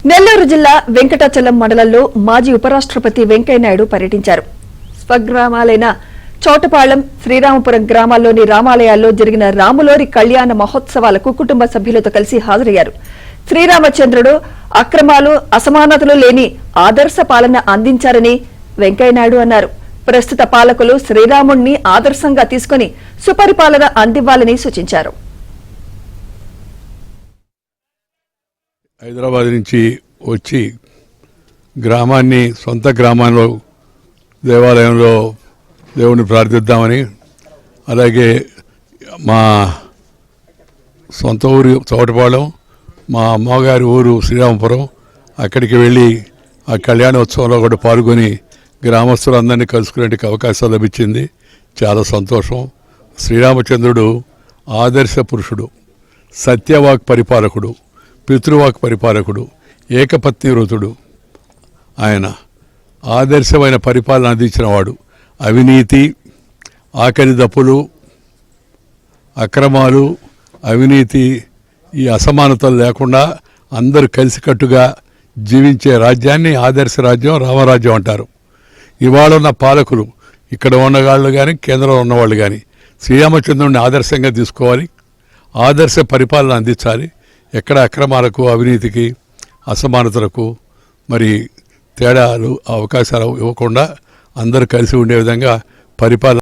నెల్లూరు జిల్లా వెంకటాచలం మండలంలో మాజీ ఉపరాష్ట్రపతి వెంకయ్యనాయుడు పర్యటించారు. స్వగ్రామాలైన చోటపాళెం, శ్రీరామపురం గ్రామాల్లోని రామాలయాల్లో జరిగిన రాములోరి కళ్యాణ మహోత్సవాలకు కుటుంబ సభ్యులతో కలిసి హాజరయ్యారు. శ్రీరామచంద్రుడు అక్రమాలు, అసమానతలు లేని ఆదర్శ పాలన అందించారని వెంకయ్యనాయుడు అన్నారు. ప్రస్తుత పాలకులు శ్రీరాముణ్ణి ఆదర్శంగా తీసుకుని సుపరిపాలన అందివ్వాలని సూచించారు. హైదరాబాద్ నుంచి వచ్చి గ్రామాన్ని, సొంత గ్రామంలో దేవాలయంలో దేవుని ప్రార్థిద్దామని, అలాగే మా సొంత ఊరు చోటపాళెం, మా అమ్మగారి ఊరు శ్రీరామపురం, అక్కడికి వెళ్ళి ఆ కళ్యాణోత్సవంలో కూడా పాల్గొని గ్రామస్తులందరినీ కలుసుకునే అవకాశం లభించింది. చాలా సంతోషం. శ్రీరామచంద్రుడు ఆదర్శ పురుషుడు, సత్యవాక్ పరిపాలకుడు, పితృవాక్ పరిపాలకుడు, ఏకపత్ని వృతుడు. ఆయన ఆదర్శమైన పరిపాలన అందించినవాడు. అవినీతి, ఆకలి దప్పులు, అక్రమాలు, అవినీతి, ఈ అసమానతలు లేకుండా అందరూ కలిసికట్టుగా జీవించే రాజ్యాన్ని ఆదర్శ రాజ్యం, రామరాజ్యం అంటారు. ఇవాళ ఉన్న పాలకులు, ఇక్కడ ఉన్నవాళ్ళు కానీ కేంద్రంలో ఉన్నవాళ్ళు కానీ శ్రీరామచంద్రుడిని ఆదర్శంగా తీసుకోవాలి, ఆదర్శ పరిపాలన అందించాలి. ఎక్కడ అక్రమాలకు, అవినీతికి, అసమానతలకు మరి తేడాలు, అవకాశాలు ఇవ్వకుండా అందరూ కలిసి ఉండే విధంగా పరిపాలన